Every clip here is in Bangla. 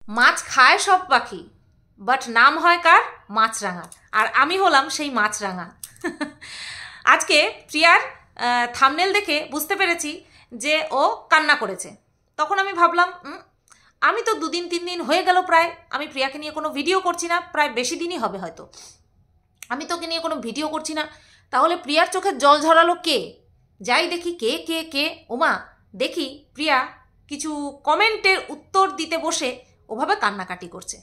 মাছ খায় সব পাখি, বাট নাম হয় কার? মাছরাঙা। আর আমি হলাম সেই মাছরাঙা। আজকে প্রিয়ার থাম্বনেল দেখে বুঝতে পেরেছি যে ও কান্না করেছে। তখন আমি ভাবলাম আমি তো 2-3 দিন হয়ে গেল প্রায় আমি প্রিয়াকে নিয়ে কোনো ভিডিও করছি না, প্রায় বেশি দিনই হবে হয়তো আমি তোকে নিয়ে কোনো ভিডিও করছি না। তাহলে প্রিয়ার চোখে জল ঝরালো কে? যাই দেখি কে কে কে ওমা, দেখি প্রিয়া কিছু কমেন্টের উত্তর দিতে বসে ওভাবে কান্নাকাটি করছে।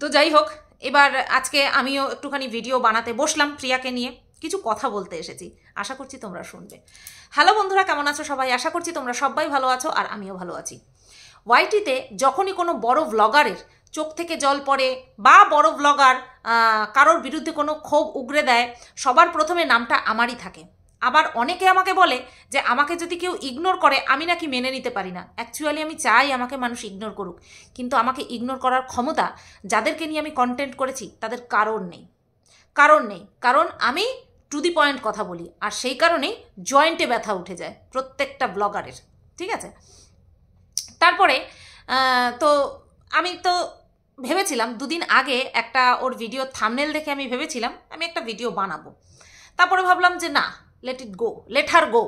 তো যাই হোক, এবার আজকে আমিও একটুখানি ভিডিও বানাতে বসলাম, প্রিয়াকে নিয়ে কিছু কথা বলতে এসেছি, আশা করছি তোমরা শুনবে। হ্যালো বন্ধুরা, কেমন আছো সবাই? আশা করছি তোমরা সবাই ভালো আছো আর আমিও ভালো আছি। ওয়াইটিতে যখনই কোনো বড় ব্লগারের চোখ থেকে জল পড়ে বা বড় ব্লগার কারোর বিরুদ্ধে কোনো ক্ষোভ উগরে দেয়, সবার প্রথমে নামটা আমারই থাকে। আবার অনেকে আমাকে বলে যে আমাকে যদি কেউ ইগনোর করে আমি নাকি মেনে নিতে পারি না। অ্যাকচুয়ালি আমি চাই আমাকে মানুষ ইগনোর করুক, কিন্তু আমাকে ইগনোর করার ক্ষমতা যাদেরকে নিয়ে আমি কন্টেন্ট করেছি তাদের কারণ নেই। কারণ আমি টু দি পয়েন্ট কথা বলি, আর সেই কারণেই জয়েন্টে ব্যথা উঠে যায় প্রত্যেকটা ব্লগারের। ঠিক আছে, তারপরে তো আমি তো ভেবেছিলাম 2 দিন আগে একটা ওর ভিডিও থাম্বনেল দেখে আমি ভেবেছিলাম আমি একটা ভিডিও বানাবো। তারপরে ভাবলাম যে না, লেট হার গো,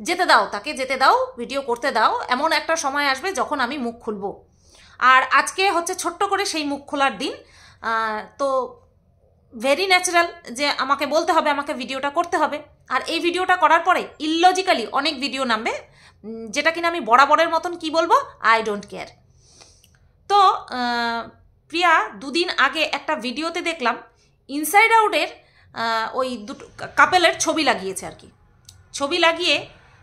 যেতে দাও, তাকে যেতে দাও, ভিডিও করতে দাও, এমন একটা সময় আসবে যখন আমি মুখ খুলবো। আর আজকে হচ্ছে ছোট্ট করে সেই মুখ খোলার দিন। তো ভেরি ন্যাচারাল যে আমাকে বলতে হবে, আমাকে ভিডিওটা করতে হবে। আর এই ভিডিওটা করার পরে ইললজিক্যালি অনেক ভিডিও নামবে, যেটা কিনা আমি বরাবরের মতন কি বলবো, আই ডোন্ট কেয়ার। তো প্রিয়া 2 দিন আগে একটা ভিডিওতে দেখলাম ইনসাইড আউটের ওই দুটো কাপেলের ছবি লাগিয়েছে আর কি। ছবি লাগিয়ে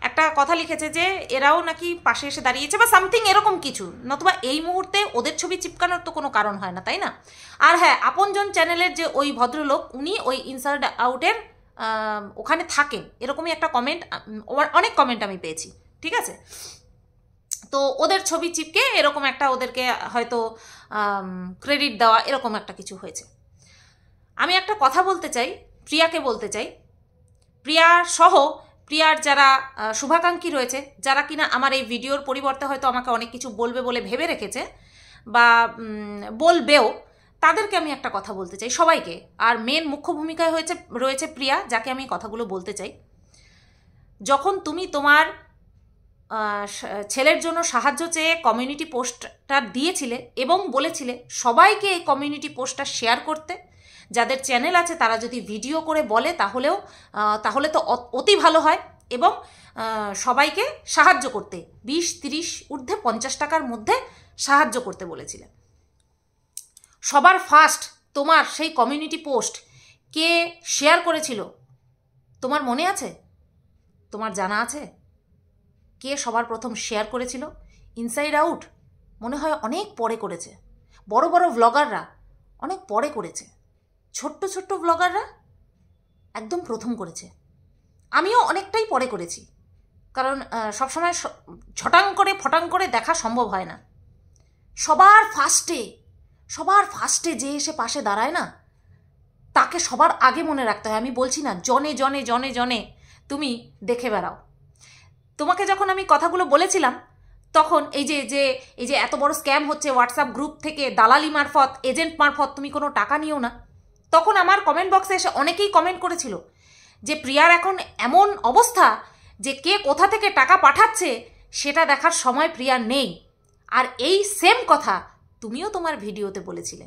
একটা কথা লিখেছে যে এরাও নাকি পাশে এসে দাঁড়িয়েছে বা সামথিং এরকম কিছু, নতুবা এই মুহূর্তে ওদের ছবি চিপকানোর তো কোনো কারণ হয় না, তাই না? আর হ্যাঁ, আপনজন চ্যানেলের যে ওই ভদ্রলোক, উনি ওই ইনসাইড আউটের ওখানে থাকেন, এরকমই একটা কমেন্ট, অনেক কমেন্ট আমি পেয়েছি। ঠিক আছে, তো ওদের ছবি চিপকে এরকম একটা ওদেরকে হয়তো ক্রেডিট দেওয়া, এরকম একটা কিছু হয়েছে। আমি একটা কথা বলতে চাই, প্রিয়াকে বলতে চাই, প্রিয়া সহ প্রিয়ার যারা শুভাকাঙ্ক্ষী রয়েছে, যারা কিনা আমার এই ভিডিওর পরিবর্তে হয়তো আমাকে অনেক কিছু বলবে বলে ভেবে রেখেছে বা বলবেও, তাদেরকে আমি একটা কথা বলতে চাই, সবাইকে। আর মেন মুখ্য ভূমিকায় রয়েছে প্রিয়া, যাকে আমি কথাগুলো বলতে চাই। যখন তুমি তোমার ছেলের জন্য সাহায্য চেয়ে কমিউনিটি পোস্টটা দিয়েছিলে এবং বলেছিলে সবাইকে এই কমিউনিটি পোস্টটা শেয়ার করতে, যাদের চ্যানেল আছে তারা যদি ভিডিও করে বলে তাহলে তো অতি ভালো হয়, এবং সবাইকে সাহায্য করতে 20-30 ঊর্ধ্বে 50 টাকার মধ্যে সাহায্য করতে বলেছিলে। সবার ফার্স্ট তোমার সেই কমিউনিটি পোস্ট কে শেয়ার করেছিল তোমার মনে আছে? তোমার জানা আছে কে সবার প্রথম শেয়ার করেছিল? ইনসাইড আউট মনে হয় অনেক পরে করেছে, বড় বড় ব্লগাররা অনেক পরে করেছে, ছোট্ট ছোট্ট ব্লগাররা একদম প্রথম করেছে। আমিও অনেকটাই পরে করেছি, কারণ সবসময় ফটাং করে দেখা সম্ভব হয় না। সবার ফার্স্টে যে এসে পাশে দাঁড়ায় না, তাকে সবার আগে মনে রাখতে হয়। আমি বলছি না জনে জনে জনে জনে তুমি দেখে বেড়াও। তোমাকে যখন আমি কথাগুলো বলেছিলাম, তখন এই যে এত বড় স্ক্যাম হচ্ছে হোয়াটসঅ্যাপ গ্রুপ থেকে, দালালি মারফত, এজেন্ট মারফত, তুমি কোনো টাকা নিও না, তখন আমার কমেন্ট বক্সে এসে অনেকেই কমেন্ট করেছিল যে প্রিয়ার এখন এমন অবস্থা যে কে কোথা থেকে টাকা পাঠাচ্ছে সেটা দেখার সময় প্রিয়ার নেই। আর এই সেম কথা তুমিও তোমার ভিডিওতে বলেছিলে,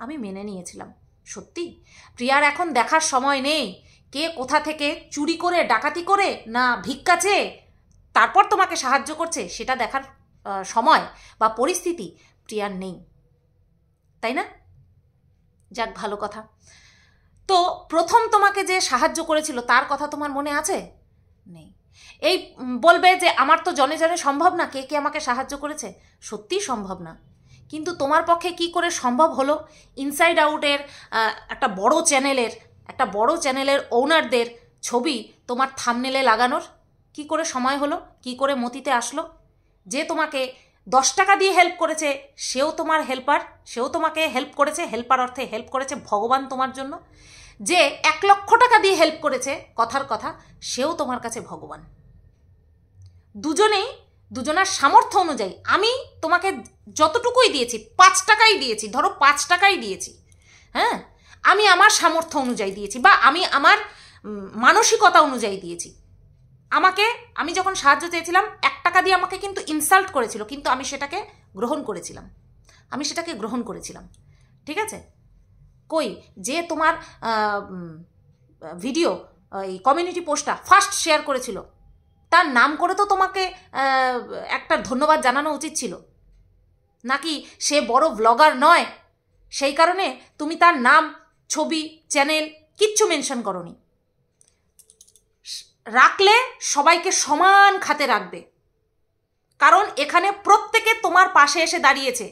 আমি মেনে নিয়েছিলাম। সত্যি প্রিয়ার এখন দেখার সময় নেই কে কোথা থেকে চুরি করে, ডাকাতি করে, না ভিক্ষা চেয়ে তারপর তোমাকে সাহায্য করছে, সেটা দেখার সময় বা পরিস্থিতি প্রিয়ার নেই, তাই না? যাক, ভালো কথা। তো প্রথম তোমাকে যে সাহায্য করেছিল তার কথা তোমার মনে আছে? নেই। এই বলবে যে আমার তো জনে জনে সম্ভব না কে কে আমাকে সাহায্য করেছে, সত্যিই সম্ভব না। কিন্তু তোমার পক্ষে কি করে সম্ভব হলো ইনসাইড আউটের একটা বড় চ্যানেলের ওনারদের ছবি তোমার থাম্বনেলে লাগানোর? কি করে সময় হলো, কি করে মতিতে আসলো? যে তোমাকে 10 টাকা দিয়ে হেল্প করেছে সেও তোমার হেল্পার, সেও তোমাকে হেল্প করেছে, হেল্পার অর্থে হেল্প করেছে ভগবান তোমার জন্য। যে 1 লক্ষ টাকা দিয়ে হেল্প করেছে, কথার কথা, সেও তোমার কাছে ভগবান। দুজনার সামর্থ্য অনুযায়ী আমি তোমাকে যতটুকুই দিয়েছি, 5 টাকাই দিয়েছি, ধরো 5 টাকাই দিয়েছি, হ্যাঁ, আমি আমার সামর্থ্য অনুযায়ী দিয়েছি, বা আমি আমার মানসিকতা অনুযায়ী দিয়েছি। আমি যখন সাহায্য চেয়েছিলাম 1 টাকা দিয়ে আমাকে কিন্তু ইনসাল্ট করেছিল, কিন্তু আমি সেটাকে গ্রহণ করেছিলাম। ঠিক আছে? কই যে তোমার ভিডিও এই কমিউনিটি পোস্টটা ফার্স্ট শেয়ার করেছিল, তার নাম করে তো তোমাকে একটা ধন্যবাদ জানানো উচিত ছিল, নাকি সে বড় ব্লগার নয় সেই কারণে তুমি তার নাম, ছবি, চ্যানেল কিচ্ছু মেনশন করনি? রাখলে সবাইকে সমান খাতে রাখবে, কারণ এখানে প্রত্যেকে তোমার পাশে এসে দাঁড়িয়েছে।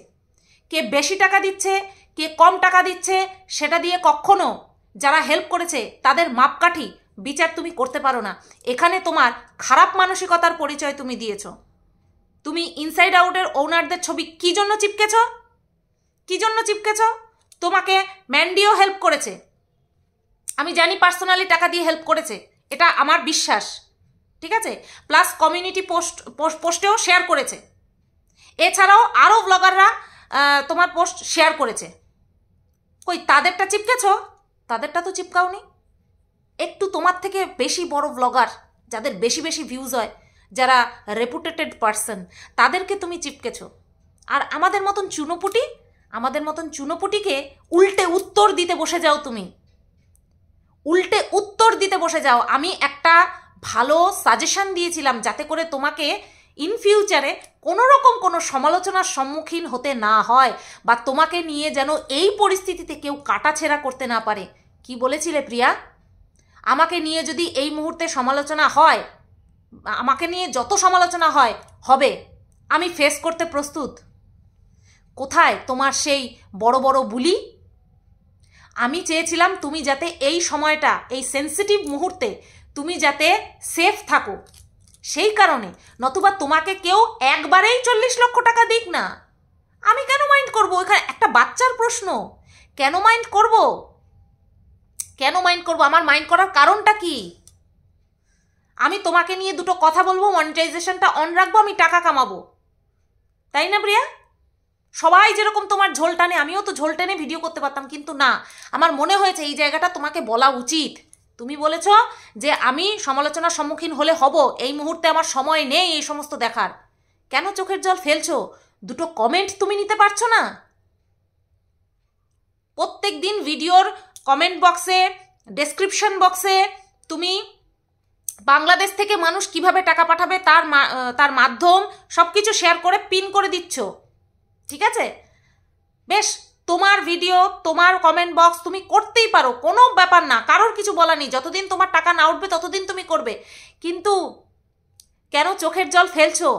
কে বেশি টাকা দিচ্ছে, কে কম টাকা দিচ্ছে, সেটা দিয়ে কখনো যারা হেল্প করেছে তাদের মাপকাঠি বিচার তুমি করতে পারো না। এখানে তোমার খারাপ মানসিকতার পরিচয় তুমি দিয়েছ। তুমি ইনসাইড আউটের ওনারদের ছবি কী জন্য চিপকেছ? তোমাকে ম্যান্ডিও হেল্প করেছে, আমি জানি পার্সোনালি টাকা দিয়ে হেল্প করেছে, এটা আমার বিশ্বাস। ঠিক আছে? প্লাস কমিউনিটি পোস্টেও শেয়ার করেছে। এছাড়াও আরও ব্লগাররা তোমার পোস্ট শেয়ার করেছে। কই তাদেরটা চিপকেছ? তাদেরটা তো চিপকাওনি। একটু তোমার থেকে বেশি বড় ব্লগার, যাদের বেশি বেশি ভিউজ হয়, যারা রেপুটেটেড পার্সন, তাদেরকে তুমি চিপকেছ। আর আমাদের মতন চুনোপুটিকে উল্টে উত্তর দিতে বসে যাও। তুমি উল্টে উত্তর দিতে বসে যাও। আমি একটা ভালো সাজেশন দিয়েছিলাম যাতে করে তোমাকে ইন ফিউচারে কোনো রকম কোনো সমালোচনার সম্মুখীন হতে না হয়, বা তোমাকে নিয়ে যেন এই পরিস্থিতিতে কেউ কাটাছেঁড়া করতে না পারে। কি বলেছিলে প্রিয়া? আমাকে নিয়ে যদি এই মুহূর্তে সমালোচনা হয়, আমাকে নিয়ে যত সমালোচনা হবে, আমি ফেস করতে প্রস্তুত। কোথায় তোমার সেই বড় বড় বুলি? আমি চেয়েছিলাম তুমি যাতে এই সময়টা, এই সেন্সিটিভ মুহূর্তে তুমি যাতে সেফ থাকো, সেই কারণে। নতুবা তোমাকে কেউ একবারেই 40 লক্ষ টাকা দিক না, আমি কেন মাইন্ড করবো? এখানে একটা বাচ্চার প্রশ্ন, কেন মাইন্ড করব? আমার মাইন্ড করার কারণটা কি? আমি তোমাকে নিয়ে দুটো কথা বলবো, মনিটাইজেশনটা অন রাখবো, আমি টাকা কামাবো, তাই না প্রিয়া? সবাই যেরকম তোমার ঝোল টানে, আমিও তো ঝোল টেনে ভিডিও করতে পারতাম, কিন্তু না, আমার মনে হয়েছে এই জায়গাটা তোমাকে বলা উচিত। তুমি বলেছ যে আমি সমালোচনার সম্মুখীন হলে হব, এই মুহূর্তে আমার সময় নেই এই সমস্ত দেখার। কেন চোখের জল ফেলছো? দুটো কমেন্ট তুমি নিতে পারছো না? প্রত্যেক দিন ভিডিওর কমেন্ট বক্সে, ডেসক্রিপশন বক্সে তুমি বাংলাদেশ থেকে মানুষ কিভাবে টাকা পাঠাবে তার মাধ্যম সব কিছু শেয়ার করে পিন করে দিচ্ছ। ঠিক আছে, বেশ, তোমার ভিডিও, তোমার কমেন্ট বক্স তুমি করতেই পারো, কোনো ব্যাপার না, কারোর কিছু বলা নেই। যতদিন তোমার টাকা না উঠবে ততদিন তুমি করবে, কিন্তু কেন চোখের জল ফেলছো?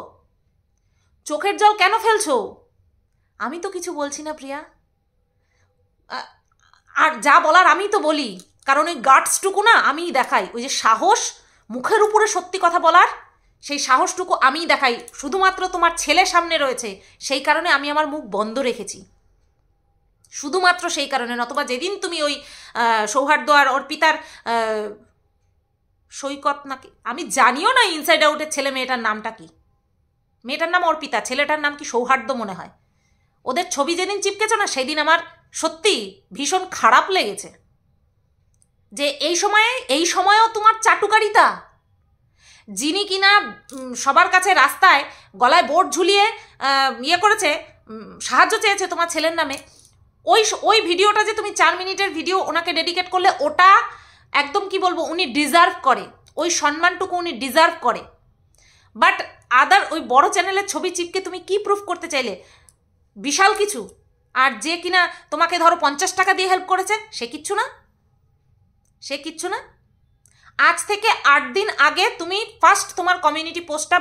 চোখের জল কেন ফেলছো? আমি তো কিছু বলছি না প্রিয়া, আর যা বলার আমি তো বলি, কারণ ওই গাটসটুকু না আমিই দেখাই, ওই যে সাহস, মুখের উপরে সত্যি কথা বলার সেই সাহসটুকু আমিই দেখাই। শুধুমাত্র তোমার ছেলে সামনে রয়েছে সেই কারণে আমি আমার মুখ বন্ধ রেখেছি, শুধুমাত্র সেই কারণে। নতুবা যেদিন তুমি ওই সৌহার্দ্য আর অর্পিতার সৈকত নাকি, আমি জানিও না ইনসাইড আউটের ছেলে মেয়েটার নামটা কি। মেয়েটার নাম অর্পিতা, ছেলেটার নাম কি সৌহার্দ্য মনে হয়। ওদের ছবি যেদিন চিপকেছ না, সেদিন আমার সত্যি ভীষণ খারাপ লেগেছে যে এই সময়েও তোমার চাটুকারিতা। যিনি কিনা সবার কাছে রাস্তায় গলায় বোর্ড ঝুলিয়ে করেছে, সাহায্য চেয়েছে তোমার ছেলের নামে, ওই ভিডিওটা যে তুমি 4 মিনিটের ভিডিও ওনাকে ডেডিকেট করলে, ওটা একদম কি বলবো, উনি ডিজার্ভ করে, ওই সম্মানটুকু উনি ডিজার্ভ করে। বাট ওই বড় চ্যানেলের ছবি চিপকে তুমি কি প্রুফ করতে চাইলে? বিশাল কিছু। আর যে কিনা তোমাকে ধরো 50 টাকা দিয়ে হেল্প করেছে, সে কিচ্ছু না। আজ থেকে 8 দিন আগে তুমি ফার্স্ট তোমার কমিউনিটি পোস্টটা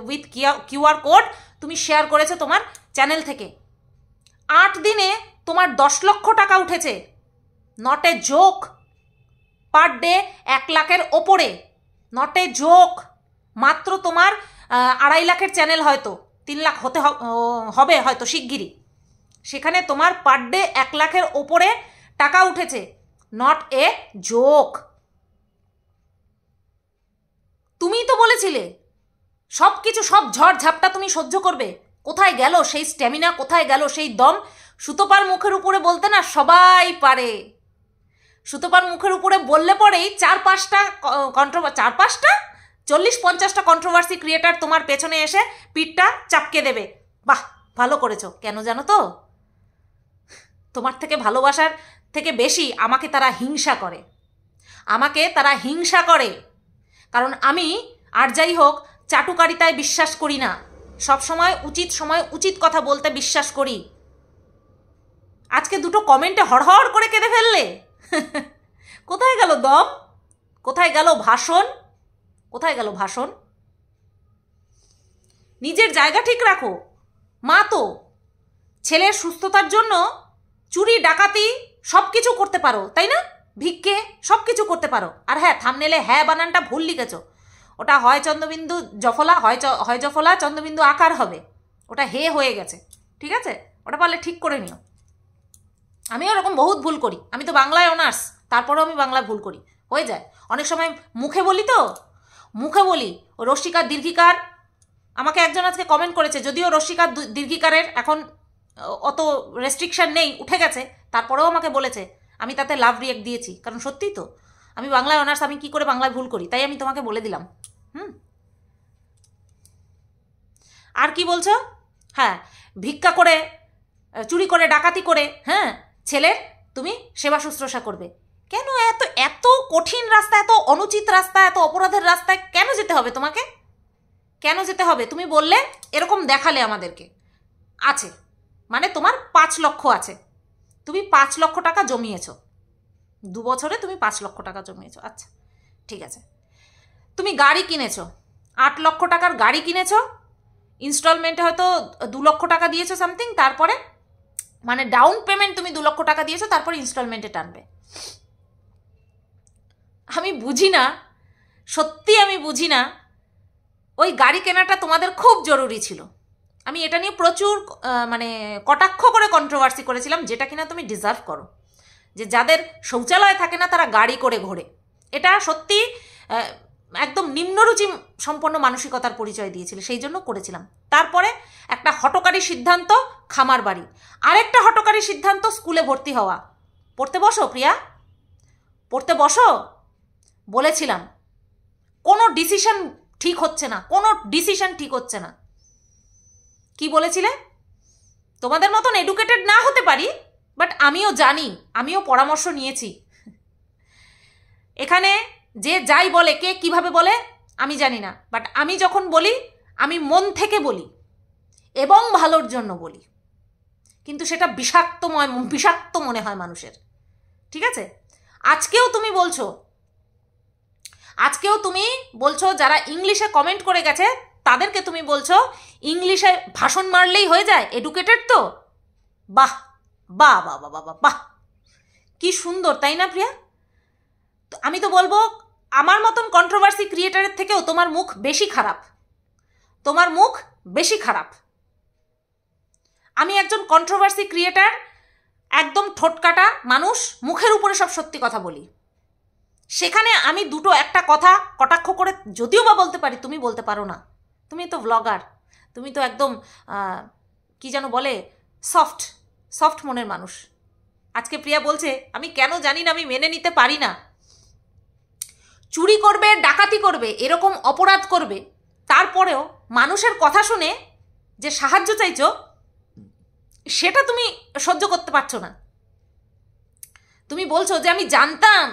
উইথ QR কোড তুমি শেয়ার করেছো তোমার চ্যানেল থেকে। 8 দিনে তোমার 10 লক্ষ টাকা উঠেছে, not a joke. Per day 1 লাখের ওপরে, নট এ জোক। মাত্র তোমার 2.5 লাখের চ্যানেল, হয়তো 3 লাখ হবে হয়তো শিগগিরই, সেখানে তোমার পার ডে 1 লাখের ওপরে টাকা উঠেছে, নট এ জোক। তুমিই তো বলেছিলে সব কিছু, সব ঝড় ঝাপটা তুমি সহ্য করবে? কোথায় গেল সেই স্ট্যামিনা, কোথায় গেল সেই দম? সুতোপার মুখের উপরে বলতে না সবাই পারে। সুতোপার মুখের উপরে বললে পরেই 4-5টা 40-50টা কন্ট্রোভার্সি ক্রিয়েটার তোমার পেছনে এসে পিঠটা চাপকে দেবে। বাহ, ভালো করেছো। কেন জানো তো? তোমার থেকে ভালোবাসার থেকে বেশি আমাকে তারা হিংসা করে, আমাকে তারা হিংসা করে। কারণ আমি আর যাই হোক চাটুকারিতায় বিশ্বাস করি না, সবসময় উচিত সময় উচিত কথা বলতে বিশ্বাস করি। আজকে দুটো কমেন্টে হড়হড় করে কেঁদে ফেললে। কোথায় গেল দম? কোথায় গেল ভাষণ? কোথায় গেল ভাষণ? নিজের জায়গা ঠিক রাখো। মা তো, ছেলের সুস্থতার জন্য চুরি ডাকাতি সব কিছু করতে পারো, তাই না? ভিক্ষে সব কিছু করতে পারো। আর হ্যাঁ, থামনেলে হ্যাঁ বানানটা ভুল লিখেছো। ওটা হয় চন্দ্রবিন্দু জফলা, হয় জফলা চন্দ্রবিন্দু আকার হবে, ওটা হে হয়ে গেছে। ঠিক আছে, ওটা পারলে ঠিক করে নিও। আমিও এরকম বহুত ভুল করি। আমি তো বাংলায় অনার্স, তারপরেও আমি বাংলায় ভুল করি, হয়ে যায় অনেক সময়। মুখে বলি তো, মুখে বলি। ও রস্যিকার দীর্ঘিকার, আমাকে একজন আজকে কমেন্ট করেছে, যদিও রস্যিকার দীর্ঘিকারের এখন অত রেস্ট্রিকশন নেই, উঠে গেছে, তারপরেও আমাকে বলেছে। আমি তাতে লাভ রিয়েক্ট দিয়েছি, কারণ সত্যিই তো আমি বাংলায় অনার্স, আমি কি করে বাংলায় ভুল করি, তাই আমি তোমাকে বলে দিলাম। আর কি বলছো? হ্যাঁ, ভিক্ষা করে, চুরি করে, ডাকাতি করে, হ্যাঁ, ছেলের তুমি সেবা শুশ্রূষা করবে। কেন এত এত কঠিন রাস্তা, এত অনুচিত রাস্তা, এত অপরাধের রাস্তায় কেন যেতে হবে তোমাকে? কেন যেতে হবে? তুমি বললে, এরকম দেখালে আমাদেরকে আছে, মানে তোমার 5 লক্ষ আছে, তুমি 5 লক্ষ টাকা জমিয়েছো 2 বছরে, তুমি 5 লক্ষ টাকা জমিয়েছো। আচ্ছা ঠিক আছে, তুমি গাড়ি কিনেছো, 8 লক্ষ টাকার গাড়ি কিনেছো, ইনস্টলমেন্টে হয়তো 2 লক্ষ টাকা দিয়েছো সামথিং, তারপরে মানে ডাউন পেমেন্ট তুমি 2 লক্ষ টাকা দিয়েছো, তারপরে ইনস্টলমেন্টে টানবে। আমি বুঝি না, সত্যি আমি বুঝি না, ওই গাড়ি কেনাটা তোমাদের খুব জরুরি ছিল। আমি এটা নিয়ে প্রচুর মানে কটাক্ষ করে কন্ট্রোভার্সি করেছিলাম, যেটা কিনা তুমি ডিজার্ভ করো, যে যাদের শৌচালয় থাকে না তারা গাড়ি করে ঘোরে। এটা সত্যি একদম নিম্নরুচি সম্পন্ন মানসিকতার পরিচয় দিয়েছিল, সেই জন্য করেছিলাম। তারপরে একটা হঠকারী সিদ্ধান্ত খামার বাড়ি, আরেকটা হঠকারী সিদ্ধান্ত স্কুলে ভর্তি হওয়া। পড়তে বসো প্রিয়া, পড়তে বসো। বলেছিলাম কোনো ডিসিশন ঠিক হচ্ছে না, কোনো ডিসিশন ঠিক হচ্ছে না। কি বলেছিলে? তোমাদের মতন এডুকেটেড না হতে পারি, বাট আমিও জানি, আমিও পরামর্শ নিয়েছি। এখানে যে যাই বলে, কে কিভাবে বলে আমি জানি না, বাট আমি যখন বলি আমি মন থেকে বলি এবং ভালোর জন্য বলি, কিন্তু সেটা বিষাক্ত মনে হয় মানুষের। ঠিক আছে, আজকেও তুমি বলছো যারা ইংলিশে কমেন্ট করে গেছে তাদেরকে তুমি বলছো ইংলিশে ভাষণ মারলেই হয়ে যায়, এডুকেটেড তো। বাহ বাহ বাহ বাহ বাহ বাহ, কি সুন্দর, তাই না প্রিয়া? আমি তো বলবো আমার মতন কন্ট্রোভার্সি ক্রিয়েটারের থেকেও তোমার মুখ বেশি খারাপ, তোমার মুখ বেশি খারাপ। আমি একজন কন্ট্রোভার্সি ক্রিয়েটার, একদম ঠোঁটকাটা মানুষ, মুখের উপরে সব সত্যি কথা বলি। সেখানে আমি দুটো একটা কথা কটাক্ষ করে যদিও বা বলতে পারি, তুমি বলতে পারো না। তুমি তো ব্লগার, তুমি তো একদম কি যেন বলে, সফট মনের মানুষ। আজকে প্রিয়া বলছে আমি কেন জানি না, আমি মেনে নিতে পারি না। চুরি করবে, ডাকাতি করবে, এরকম অপরাধ করবে, তারপরেও মানুষের কথা শুনে যে সাহায্য চাইছো সেটা তুমি সহ্য করতে পারছো না। তুমি বলছো যে আমি জানতাম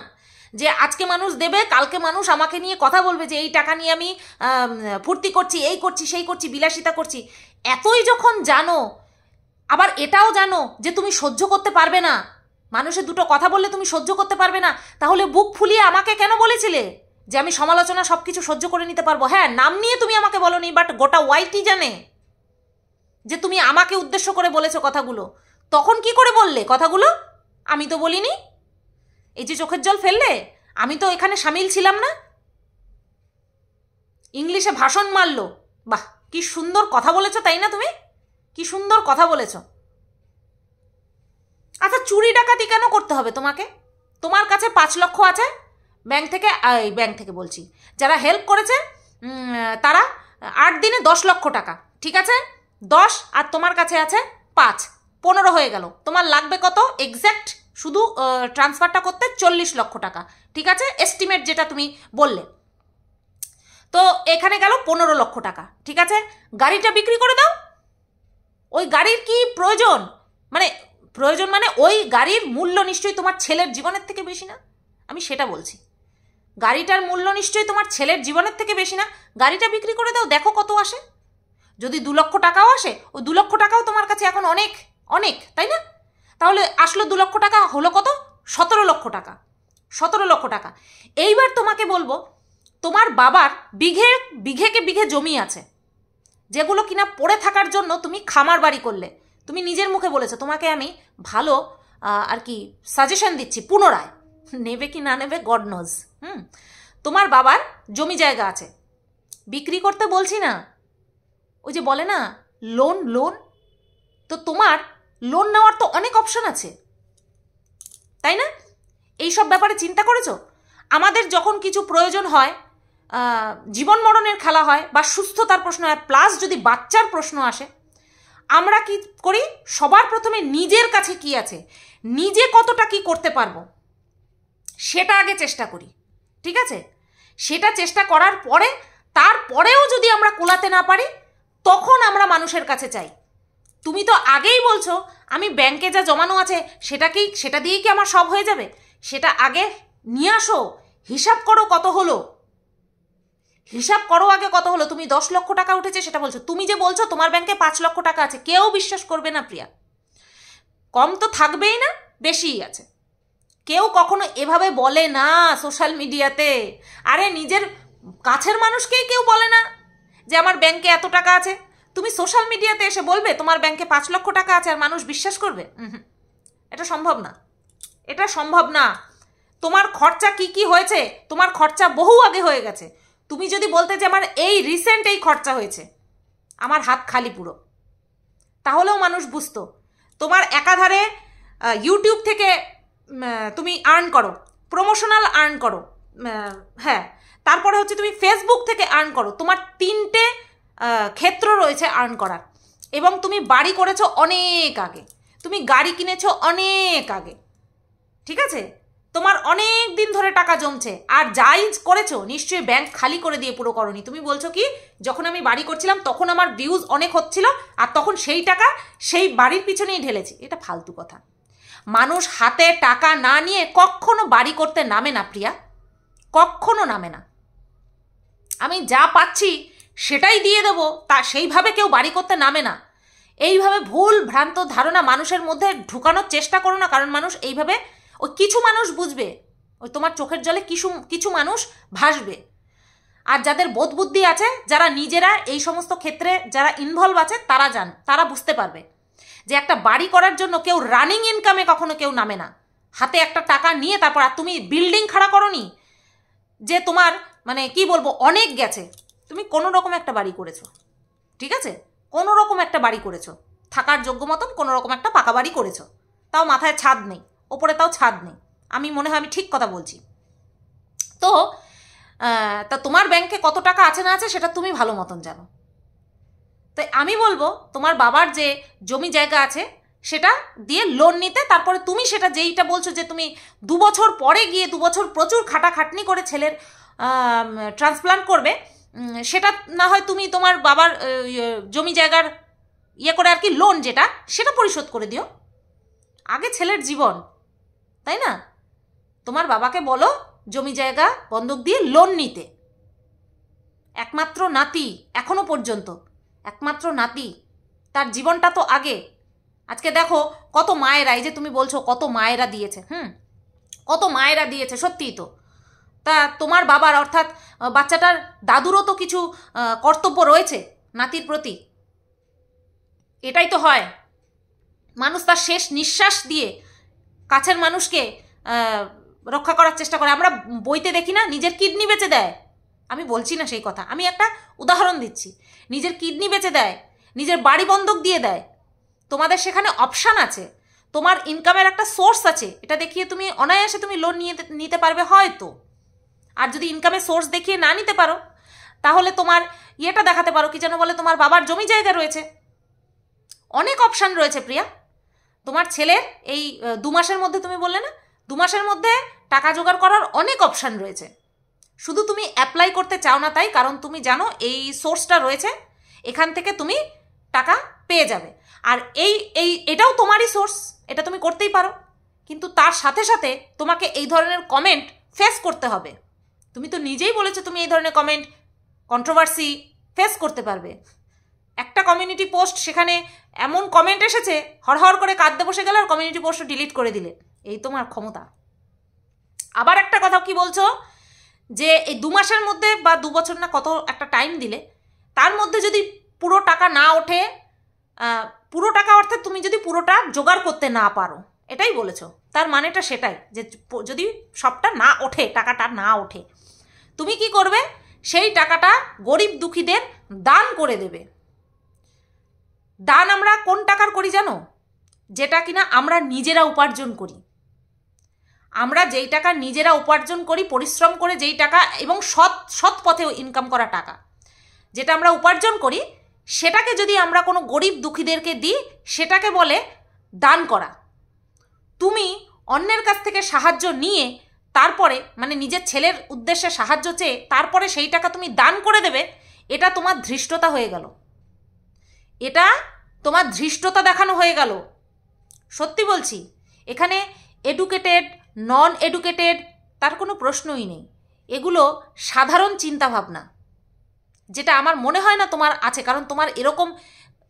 যে আজকে মানুষ দেবে, কালকে মানুষ আমাকে নিয়ে কথা বলবে যে এই টাকা নিয়ে আমি ফুর্তি করছি, এই করছি, সেই করছি, বিলাসিতা করছি। এতই যখন জানো, আবার এটাও জানো যে তুমি সহ্য করতে পারবে না, মানুষের দুটো কথা বললে তুমি সহ্য করতে পারবে না, তাহলে বুক ফুলিয়ে আমাকে কেন বলেছিলে যে আমি সমালোচনা সব কিছু সহ্য করে নিতে পারবো? হ্যাঁ, নাম নিয়ে তুমি আমাকে বলোনি, বাট গোটা ওয়াইটি জানে যে তুমি আমাকে উদ্দেশ্য করে বলেছো কথাগুলো। তখন কি করে বললে কথাগুলো? আমি তো বলিনি। এই যে চোখের জল ফেললে, আমি তো এখানে সামিল ছিলাম না। ইংলিশে ভাষণ মারলো, বাহ কি সুন্দর কথা বলেছো, তাই না? তুমি কি সুন্দর কথা বলেছো। আচ্ছা, চুরি ডাকাতি কেন করতে হবে তোমাকে? তোমার কাছে 5 লক্ষ আছে, ব্যাংক থেকে বলছি, যারা হেল্প করেছে তারা 8 দিনে 10 লক্ষ টাকা, ঠিক আছে? 10 আর তোমার কাছে আছে 5, 15 হয়ে গেল। তোমার লাগবে কত এক্স্যাক্ট শুধু ট্রান্সফারটা করতে? 40 লক্ষ টাকা, ঠিক আছে? এস্টিমেট যেটা তুমি বললে। তো এখানে গেল 15 লক্ষ টাকা, ঠিক আছে? গাড়িটা বিক্রি করে দাও। ওই গাড়ির কি প্রয়োজন? মানে ওই গাড়ির মূল্য নিশ্চয়ই তোমার ছেলের জীবনের থেকে বেশি না? আমি সেটা বলছি, গাড়িটার মূল্য নিশ্চয়ই তোমার ছেলের জীবনের থেকে বেশি না? গাড়িটা বিক্রি করে দাও, দেখো কত আসে। যদি 2 লক্ষ টাকাও আসে, ওই 2 লক্ষ টাকাও তোমার কাছে এখন অনেক অনেক, তাই না? তাহলে আসলো 2 লক্ষ টাকা, হলো কত? 17 লক্ষ টাকা। 17 লক্ষ টাকা। এইবার তোমাকে বলবো, তোমার বাবার বিঘেকে বিঘে জমি আছে, যেগুলো কিনা পড়ে থাকার জন্য তুমি খামার বাড়ি করলে। তুমি নিজের মুখে বলেছো, তোমাকে আমি ভালো আর কি সাজেশন দিচ্ছি, পুনরায় নেবে কি না নেবে গড নোজ। তোমার বাবার জমি জায়গা আছে, বিক্রি করতে বলছি না, ওই যে বলে না লোন, তো তোমার লোন নেওয়ার তো অনেক অপশন আছে, তাই না? এইসব ব্যাপারে চিন্তা করেছো? আমাদের যখন কিছু প্রয়োজন হয়, জীবন মরণের খেলা হয় বা সুস্থতার প্রশ্ন হয়, প্লাস যদি বাচ্চার প্রশ্ন আসে, আমরা কি করি? সবার প্রথমে নিজের কাছে কি আছে, নিজে কতটা কি করতে পারবো, সেটা আগে চেষ্টা করি, ঠিক আছে? সেটা চেষ্টা করার পরে, তারপরেও যদি আমরা কোলাতে না পারি, তখন আমরা মানুষের কাছে চাই। তুমি তো আগেই বলছো আমি ব্যাংকে যা জমানো আছে সেটা দিয়েই কি আমার সব হয়ে যাবে? সেটা আগে নিয়ে আসো, হিসাব করো কত হলো, হিসাব করো আগে কত হলো। তুমি 10 লক্ষ টাকা উঠেছে সেটা বলছো, তুমি যে বলছো তোমার ব্যাংকে 5 লক্ষ টাকা আছে, কেউ বিশ্বাস করবে না প্রিয়া। কম তো থাকবেই না, বেশিই আছে। কেউ কখনো এভাবে বলে না সোশ্যাল মিডিয়াতে। আরে নিজের কাছের মানুষকেই কেউ বলে না যে আমার ব্যাংকে এত টাকা আছে। তুমি সোশ্যাল মিডিয়াতে এসে বলবে তোমার ব্যাংকে 5 লক্ষ টাকা আছে আর মানুষ বিশ্বাস করবে? এটা সম্ভব না, এটা সম্ভব না। তোমার খরচা কি কি হয়েছে, তোমার খরচা বহু আগে হয়ে গেছে। তুমি যদি বলতে যে আমার এই রিসেন্ট এই খরচা হয়েছে, আমার হাত খালি পুরো, তাহলেও মানুষ বুঝতো। তোমার একাধারে ইউটিউব থেকে তুমি আর্ন করো, প্রমোশনাল আর্ন করো, হ্যাঁ, তারপরে হচ্ছে তুমি ফেসবুক থেকে আর্ন করো। তোমার 3টে ক্ষেত্র রয়েছে আর্ন করার। এবং তুমি বাড়ি করেছো অনেক আগে, তুমি গাড়ি কিনেছো অনেক আগে, ঠিক আছে? তোমার অনেক দিন ধরে টাকা জমছে, আর যাই করেছো নিশ্চয়ই ব্যাংক খালি করে দিয়ে পুরো করনি। তুমি বলছো কি, যখন আমি বাড়ি করছিলাম তখন আমার ভিউজ অনেক হচ্ছিল আর তখন সেই টাকা সেই বাড়ির পিছনেই ঢেলেছি। এটা ফালতু কথা। মানুষ হাতে টাকা না নিয়ে কখনো বাড়ি করতে নামে না প্রিয়া, কখনো নামে না। আমি যা পাচ্ছি সেটাই দিয়ে দেবো, তা সেইভাবে কেউ বাড়ি করতে নামে না। এইভাবে ভুল ভ্রান্ত ধারণা মানুষের মধ্যে ঢুকানোর চেষ্টা করো না, কারণ মানুষ এইভাবে, ওই কিছু মানুষ বুঝবে, ওই তোমার চোখের জলে কিছু মানুষ ভাসবে। আর যাদের বোধ বুদ্ধি আছে, যারা নিজেরা এই সমস্ত ক্ষেত্রে যারা ইনভলভ আছে, তারা বুঝতে পারবে যে একটা বাড়ি করার জন্য কেউ রানিং ইনকামে কখনো কেউ নামে না। হাতে একটা টাকা নিয়ে তারপর, আর তুমি বিল্ডিং খাড়া করনি যে তোমার মানে কি বলবো অনেক গেছে, তুমি কোনো রকম একটা বাড়ি করেছো, ঠিক আছে? কোনো রকম একটা বাড়ি করেছো, থাকার যোগ্য মতন কোনো রকম একটা পাকা বাড়ি করেছো, তাও মাথায় ছাদ নেই, ওপরে তাও ছাদ নেই। আমি মনে হয় আমি ঠিক কথা বলছি তো। তা তোমার ব্যাংকে কত টাকা আছে না আছে সেটা তুমি ভালো মতন জানো। তাই আমি বলবো তোমার বাবার যে জমি জায়গা আছে সেটা দিয়ে লোন নিতে, তারপরে তুমি সেটা যেইটা বলছো যে তুমি 2 বছর পরে গিয়ে 2 বছর প্রচুর খাটাখাটনি করে ছেলের ট্রান্সপ্লান্ট করবে, সেটা না হয় তুমি তোমার বাবার জমি জায়গার করে আর কি লোন যেটা, সেটা পরিশোধ করে দিও। আগে ছেলের জীবন, তাই না? তোমার বাবাকে বলো জমি জায়গা বন্ধক দিয়ে লোন নিতে। একমাত্র নাতি, এখনো পর্যন্ত একমাত্র নাতি, তার জীবনটা তো আগে। আজকে দেখো কত মায়েরা, এই যে তুমি বলছো কত মায়েরা দিয়েছে, কত মায়েরা দিয়েছে, সত্যিই তো। তা তোমার বাবার অর্থাৎ বাচ্চাটার দাদুরও তো কিছু কর্তব্য রয়েছে নাতির প্রতি। এটাই তো হয়, মানুষ তার শেষ নিঃশ্বাস দিয়ে কাছের মানুষকে রক্ষা করার চেষ্টা করে। আমরা বইতে দেখি না নিজের কিডনি বেচে দেয়, আমি বলছি না সেই কথা, আমি একটা উদাহরণ দিচ্ছি। নিজের কিডনি বেচে দেয়, নিজের বাড়ি বন্ধক দিয়ে দেয়। তোমাদের সেখানে অপশান আছে, তোমার ইনকামের একটা সোর্স আছে, এটা দেখিয়ে তুমি অনায়াসে তুমি লোন নিতে পারবে হয়তো। আর যদি ইনকামের সোর্স দেখিয়ে না নিতে পারো, তাহলে তোমার ইয়েটা দেখাতে পারো, কি যেন বলে, তোমার বাবার জমি জায়গা রয়েছে, অনেক অপশান রয়েছে প্রিয়া। তোমার ছেলের এই 2 মাসের মধ্যে, তুমি বললে না 2 মাসের মধ্যে টাকা জোগাড় করার অনেক অপশান রয়েছে, শুধু তুমি অ্যাপ্লাই করতে চাও না তাই, কারণ তুমি জানো এই সোর্সটা রয়েছে, এখান থেকে তুমি টাকা পেয়ে যাবে। আর এটাও তোমারই সোর্স, এটা তুমি করতেই পারো, কিন্তু তার সাথে সাথে তোমাকে এই ধরনের কমেন্ট ফেস করতে হবে। তুমি তো নিজেই বলেছো তুমি এই ধরনের কমেন্ট, কন্ট্রোভার্সি ফেস করতে পারবে। একটা কমিউনিটি পোস্ট, সেখানে এমন কমেন্ট এসেছে, হড়হড় করে কাঁদতে বসে গেলে আর কমিউনিটি পোস্ট ডিলিট করে দিলে, এই তোমার ক্ষমতা। আবার একটা কথা কি বলছো যে এই 2 মাসের মধ্যে বা 2 বছর না কত একটা টাইম দিলে, তার মধ্যে যদি পুরো টাকা না ওঠে, পুরো টাকা অর্থাৎ তুমি যদি পুরোটা জোগাড় করতে না পারো, এটাই বলেছো। তার মানেটা সেটাই যে যদি সবটা না ওঠে, টাকাটা না ওঠে, তুমি কি করবে? সেই টাকাটা গরিব দুঃখীদের দান করে দেবে। দান আমরা কোন টাকার করি জানো? যেটা কিনা আমরা নিজেরা উপার্জন করি। আমরা যেই টাকা নিজেরা উপার্জন করি, পরিশ্রম করে যেই টাকা, এবং সৎ পথে ইনকাম করা টাকা যেটা আমরা উপার্জন করি, সেটাকে যদি আমরা কোনো গরিব দুঃখীদেরকে দিই, সেটাকে বলে দান করা। তুমি অন্যের কাছ থেকে সাহায্য নিয়ে তারপরে, মানে নিজের ছেলের উদ্দেশ্যে সাহায্য চেয়ে তারপরে সেই টাকা তুমি দান করে দেবে, এটা তোমার ধৃষ্টতা হয়ে গেল, এটা তোমার ধৃষ্টতা দেখানো হয়ে গেল। সত্যি বলছি, এখানে এডুকেটেড নন এডুকেটেড তার কোনো প্রশ্নই নেই, এগুলো সাধারণ চিন্তাভাবনা, যেটা আমার মনে হয় না তোমার আছে, কারণ তোমার এরকম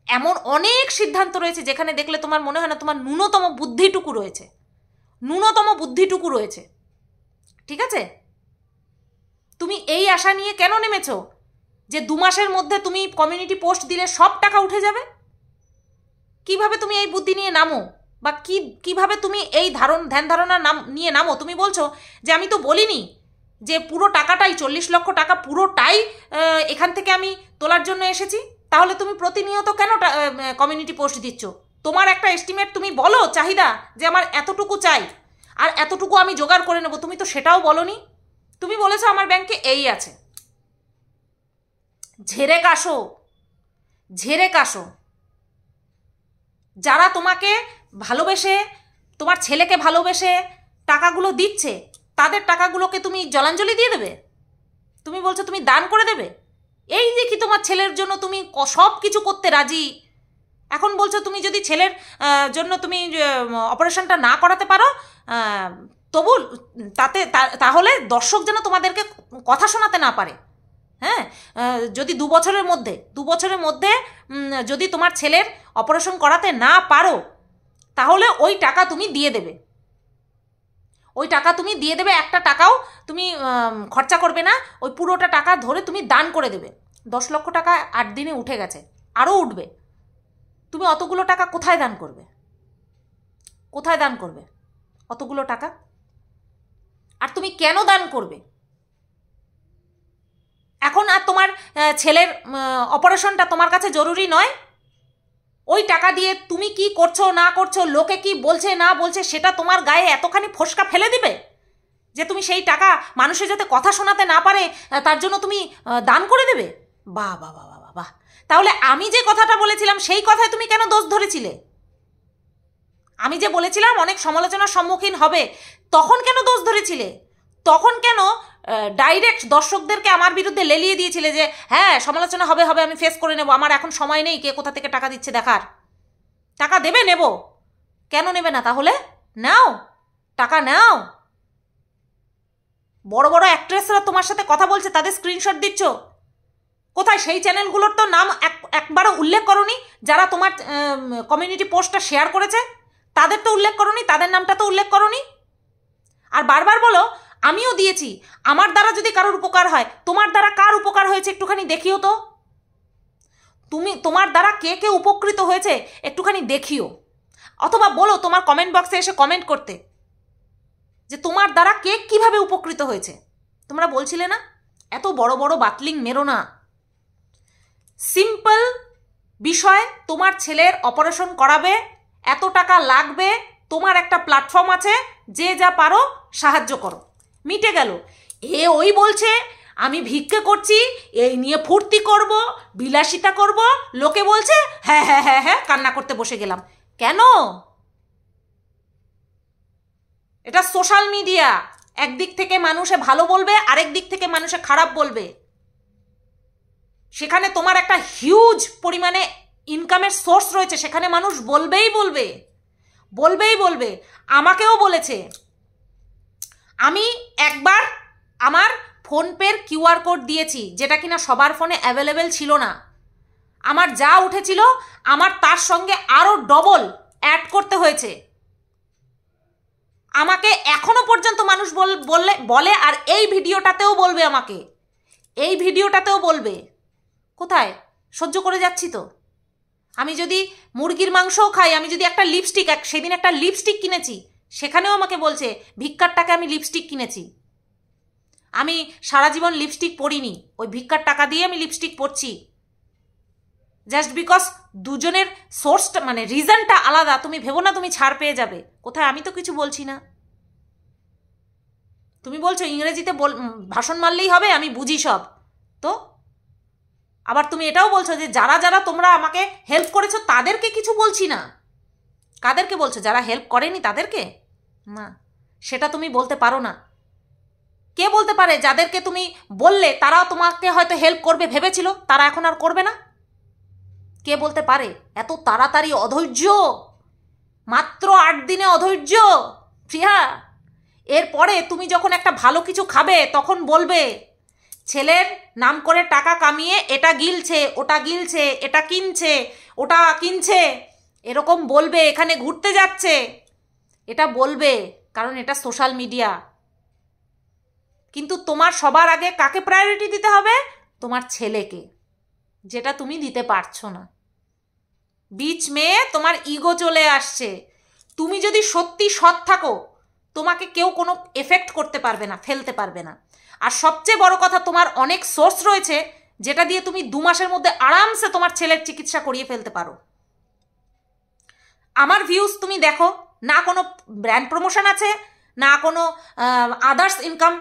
এমন অনেক সিদ্ধান্ত রয়েছে যেখানে দেখলে তোমার মনে হয় না তোমার ন্যূনতম বুদ্ধিটুকু রয়েছে, ন্যূনতম বুদ্ধিটুকু রয়েছে। ঠিক আছে, তুমি এই আশা নিয়ে কেন নেমেছো যে 2 মাসের মধ্যে তুমি কমিউনিটি পোস্ট দিলে সব টাকা উঠে যাবে? কিভাবে তুমি এই বুদ্ধি নিয়ে নামো, বা কিভাবে তুমি এই ধ্যান ধারণার নিয়ে নামো? তুমি বলছো যে আমি তো বলিনি যে পুরো টাকাটাই 40 লক্ষ টাকা পুরোটাই এখান থেকে আমি তোলার জন্য এসেছি, তাহলে তুমি প্রতিনিয়ত কেন কমিউনিটি পোস্ট দিচ্ছ? তোমার একটা এস্টিমেট তুমি বলো, চাহিদা, যে আমার এতটুকু চাই আর এতটুকু আমি জোগাড় করে নেব, তুমি তো সেটাও বলনি। তুমি বলেছো আমার ব্যাংকে এই আছে। ঝেড়ে কাশো, ঝেড়ে কাশো। যারা তোমাকে ভালোবেসে, তোমার ছেলেকে ভালোবেসে টাকাগুলো দিচ্ছে, তাদের টাকাগুলোকে তুমি জলাঞ্জলি দিয়ে দেবে? তুমি বলছো তুমি দান করে দেবে? এই দেখি তোমার ছেলের জন্য তুমি সব কিছু করতে রাজি, এখন বলছো তুমি যদি ছেলের জন্য তুমি অপারেশনটা না করাতে পারো, তবু তাহলে দর্শক যেন তোমাদেরকে কথা শোনাতে না পারে। হ্যাঁ, যদি 2 বছরের মধ্যে যদি তোমার ছেলের অপারেশন করাতে না পারো, তাহলে ওই টাকা তুমি দিয়ে দেবে, ওই টাকা তুমি দিয়ে দেবে, একটা টাকাও তুমি খরচা করবে না, ওই পুরোটা টাকা ধরে তুমি দান করে দেবে। 10 লক্ষ টাকা 8 দিনে উঠে গেছে, আরও উঠবে। তুমি অতগুলো টাকা কোথায় দান করবে? কোথায় দান করবে অতগুলো টাকা? আর তুমি কেন দান করবে? এখন আর তোমার ছেলের অপারেশনটা তোমার কাছে জরুরি নয়? ওই টাকা দিয়ে তুমি কি করছো না করছো, লোকে কি বলছে না বলছে, সেটা তোমার গায়ে এতখানি ফোসকা ফেলে দিবে যে তুমি সেই টাকা মানুষের যাতে কথা শোনাতে না পারে তার জন্য তুমি দান করে দেবে? বাহ বাহ বাহ বাহ বাহ। তাহলে আমি যে কথাটা বলেছিলাম সেই কথায় তুমি কেন দোষ ধরেছিলে? আমি যে বলেছিলাম অনেক সমালোচনার সম্মুখীন হবে, তখন কেন দোষ ধরেছিলে? তখন কেন ডাইরেক্ট দর্শকদেরকে আমার বিরুদ্ধে লেলিয়ে দিয়েছিলে যে হ্যাঁ সমালোচনা হবে, আমি ফেস করে নেব, আমার এখন সময় নেই কে কোথা থেকে টাকা দিচ্ছে দেখার। টাকা দেবে, নেব, কেন নেবে না? তাহলে নাও, টাকা নাও। বড় বড় অ্যাক্ট্রেসরা তোমার সাথে কথা বলছে, তাদের স্ক্রিনশট দিচ্ছ, কোথায়? সেই চ্যানেলগুলোর তো নাম একবারও উল্লেখ করোনি, যারা তোমার কমিউনিটি পোস্টটা শেয়ার করেছে তাদের তো উল্লেখ করোনি, তাদের নামটা তো উল্লেখ করোনি। আর বারবার বলো আমিও দিয়েছি, আমার দ্বারা যদি কারোর উপকার হয়, তোমার দ্বারা কার উপকার হয়েছে একটুখানি দেখিও তো। তোমার দ্বারা কে কে উপকৃত হয়েছে একটুখানি দেখিও, অথবা বলো তোমার কমেন্ট বক্সে এসে কমেন্ট করতে যে তোমার দ্বারা কে কিভাবে উপকৃত হয়েছে। তোমরা বলছিলে না এত বড় বড় বাতলিং মেরো না। সিম্পল বিষয়, তোমার ছেলের অপারেশন করাবে, এত টাকা লাগবে, তোমার একটা প্ল্যাটফর্ম আছে, যে যা পারো সাহায্য করো, মিটে গেল। ওই বলছে আমি ভিক্ষে করছি, এই নিয়ে ফুর্তি করব, বিলাসিতা করব, লোকে বলছে হ্যাঁ হ্যাঁ হ্যাঁ হ্যাঁ, কান্না করতে বসে গেলাম। কেন? এটা সোশ্যাল মিডিয়া। একদিক থেকে মানুষে ভালো বলবে, আরেক দিক থেকে মানুষে খারাপ বলবে। সেখানে তোমার একটা হিউজ পরিমাণে ইনকামের সোর্স রয়েছে, সেখানে মানুষ বলবেই বলবে, বলবেই বলবে। আমাকেও বলেছে। আমি একবার আমার ফোনপের কিউআর কোড দিয়েছি, যেটা কিনা সবার ফোনে অ্যাভেলেবেল ছিল না। আমার যা উঠেছিল আমার তার সঙ্গে আরও ডবল অ্যাড করতে হয়েছে। আমাকে এখনো পর্যন্ত মানুষ বলে, আর এই ভিডিওটাতেও বলবে, আমাকে এই ভিডিওটাতেও বলবে। কোথায়? সহ্য করে যাচ্ছি তো। আমি যদি মুরগির মাংসও খাই, আমি যদি একটা লিপস্টিক, সেদিন একটা লিপস্টিক কিনেছি, সেখানেও আমাকে বলছে ভিক্ষার টাকা আমি লিপস্টিক কিনেছি। আমি সারা জীবন লিপস্টিক পরিনি, ওই ভিক্ষার টাকা দিয়ে আমি লিপস্টিক পরছি। জাস্ট বিকজ দুজনের সোর্সটা মানে রিজনটা আলাদা। তুমি ভেবো না তুমি ছাড় পেয়ে যাবে। কোথায়? আমি তো কিছু বলছি না। তুমি বলছো ইংরেজিতে ভাষণ মারলেই হবে, আমি বুঝি সব। তো আবার তুমি এটাও বলছো যে যারা যারা তোমরা আমাকে হেল্প করেছো তাদেরকে কিছু বলছি না। কাদেরকে বলছো? যারা হেল্প করেনি তাদেরকে? না, সেটা তুমি বলতে পারো না। কে বলতে পারে যাদেরকে তুমি বললে তারাও তোমাকে হয়তো হেল্প করবে ভেবেছিল, তারা এখন আর করবে না? কে বলতে পারে? এত তাড়াতাড়ি অধৈর্য, মাত্র 8 দিনে অধৈর্য প্রিয়া। এরপরে তুমি যখন একটা ভালো কিছু খাবে তখন বলবে ছেলের নাম করে টাকা কামিয়ে এটা গিলছে, ওটা গিলছে, এটা কিনছে, ওটা কিনছে, এরকম বলবে, এখানে ঘুরতে যাচ্ছে, এটা বলবে, কারণ এটা সোশ্যাল মিডিয়া। কিন্তু তোমার সবার আগে কাকে প্রায়োরিটি দিতে হবে? তোমার ছেলেকে, যেটা তুমি দিতে পারছো না। বিচ মেয়ে তোমার ইগো চলে আসছে। তুমি যদি সত্যি সৎ থাকো, তোমাকে কেউ কোনো এফেক্ট করতে পারবে না, ফেলতে পারবে না। আর সবচেয়ে বড় কথা, তোমার অনেক সোর্স রয়েছে যেটা দিয়ে তুমি 2 মাসের মধ্যে আরামসে তোমার ছেলের চিকিৎসা করিয়ে ফেলতে পারো। আমার ভিউজ তুমি দেখো না, কোনো ব্র্যান্ড প্রমোশন আছে না, কোনো আদার্স ইনকাম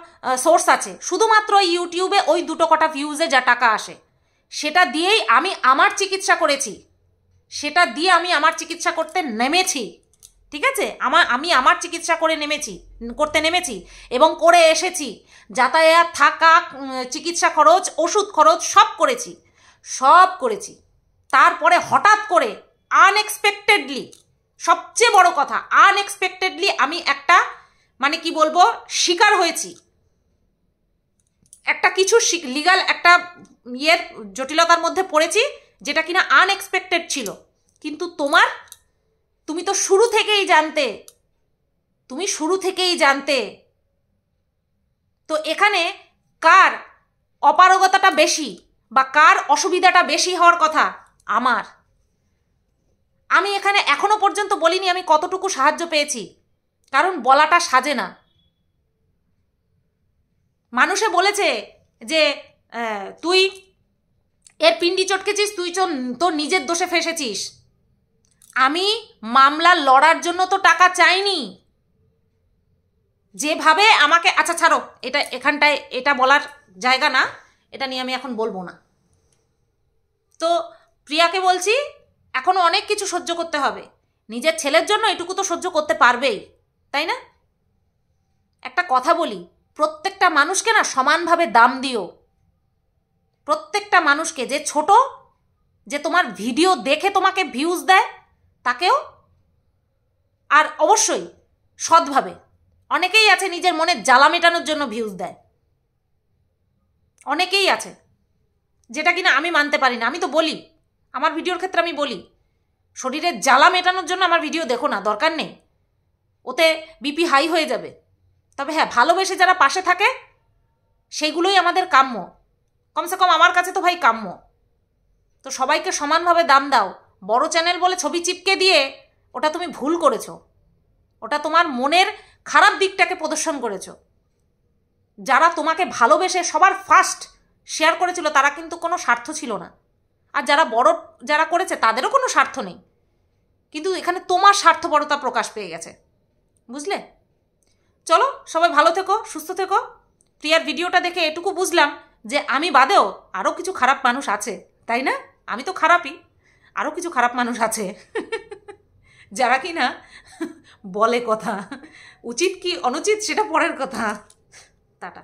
সোর্স আছে। শুধুমাত্র ইউটিউবে ওই 2 কটা ভিউজে যা টাকা আসে, সেটা দিয়েই আমি আমার চিকিৎসা করেছি, সেটা দিয়ে আমি আমার চিকিৎসা করতে নেমেছি। ঠিক আছে? আমি আমার চিকিৎসা করতে নেমেছি এবং করে এসেছি। যাতায়াত, থাকা, চিকিৎসা খরচ, ওষুধ খরচ সব করেছি। তারপরে হঠাৎ করে আনএক্সপেক্টেডলি, সবচেয়ে বড় কথা, আনএক্সপেক্টেডলি আমি একটা মানে কি বলবো, শিকার হয়েছি। একটা কিছু লিগাল একটা জটিলতার মধ্যে পড়েছি, যেটা কিনা আনএক্সপেক্টেড ছিল। কিন্তু তুমি তো শুরু থেকেই জানতে। তো এখানে কার অপারগতাটা বেশি বা কার অসুবিধাটা বেশি হওয়ার কথা? আমার। আমি এখানে এখনো পর্যন্ত বলিনি আমি কতটুকু সাহায্য পেয়েছি, কারণ বলাটা সাজে না। মানুষে বলেছে যে তুই এর পিন্ডি চটকেছিস, তুই তোর নিজের দোষে ফেসেছিস। আমি মামলা লড়ার জন্য তো টাকা চাইনি। যেভাবে আমাকে, আচ্ছা ছাড়ো, এখানটায় এটা বলার জায়গা না, এটা নিয়ে আমি এখন বলবো না। তো প্রিয়াকে বলছি, এখনো অনেক কিছু সহ্য করতে হবে। নিজের ছেলের জন্য এটুকু তো সহ্য করতে পারবেই, তাই না? একটা কথা বলি, প্রত্যেকটা মানুষকে না সমানভাবে দাম দিও। প্রত্যেকটা মানুষকে, যে ছোট, যে তোমার ভিডিও দেখে তোমাকে ভিউজ দেয় তাকেও, আর অবশ্যই সৎভাবে। অনেকেই আছে নিজের মনের জ্বালা মেটানোর জন্য ভিউজ দেয়, অনেকেই আছে, যেটা কিনা আমি মানতে পারি না। আমি তো বলি, আমার ভিডিওর ক্ষেত্রে আমি বলি, শরীরের জ্বালা মেটানোর জন্য আমার ভিডিও দেখো না, দরকার নেই, ওতে বিপি হাই হয়ে যাবে। তবে হ্যাঁ, ভালোবেসে যারা পাশে থাকে সেইগুলোই আমাদের কাম্য, কমসে কম আমার কাছে তো ভাই কাম্য। তো সবাইকে সমানভাবে দাম দাও। বড় চ্যানেল বলে ছবি চিপকে দিয়ে ওটা তুমি ভুল করেছো, ওটা তোমার মনের খারাপ দিকটাকে প্রদর্শন করেছো। যারা তোমাকে ভালোবেসে সবার ফার্স্ট শেয়ার করেছিল তারা কিন্তু কোনো স্বার্থ ছিল না, আর যারা করেছে তাদেরও কোনো স্বার্থ নেই, কিন্তু এখানে তোমার স্বার্থপরতা প্রকাশ পেয়ে গেছে, বুঝলে? চলো, সবাই ভালো থেকো, সুস্থ থেকো, প্রিয়ার ভিডিওটা দেখে এটুকু বুঝলাম যে আমি বাদেও আরও কিছু খারাপ মানুষ আছে, তাই না? আমি তো খারাপই, আরও কিছু খারাপ মানুষ আছে যারা কি না বলে কথা, উচিত কি অনুচিত সেটা পরের কথা। টাটা।